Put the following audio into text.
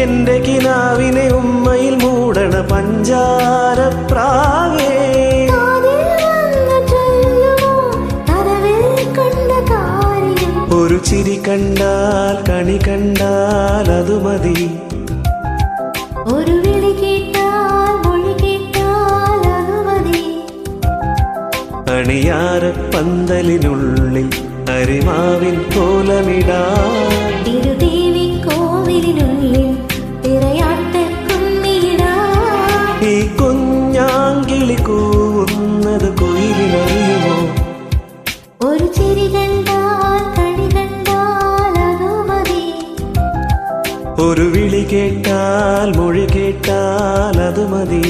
എന്റെ കിനാവിനെ ഉമ്മയിൽ മൂടണ പഞ്ചാരപ്രാവേ, ഒരു ചിരി കണ്ടാൽ കണി കണ്ടാൽ അത് മതി, ഒരു വിളി കേട്ടാൽ മൊഴി കേട്ടാൽ അത് മതി. അണിയാരപ്പന്തലിനുള്ളിൽ അരിമാവിൻ കോലമിടാൻ, തിരുദേവി കോവിലിനുള്ളിൽ തിരയാട്ടക്കുമ്മിയിടാൻ. ഈ കുഞ്ഞാങ്കിളി കൂവുന്നത് കുയിലിനറിയുമോ? ഒരു ചിരി കണ്ടാൽ കണി കണ്ടാൽ അത് മതി, ഒരു വിളി കേട്ടാൽ മൊഴി കേട്ടാൽ അത് മതി.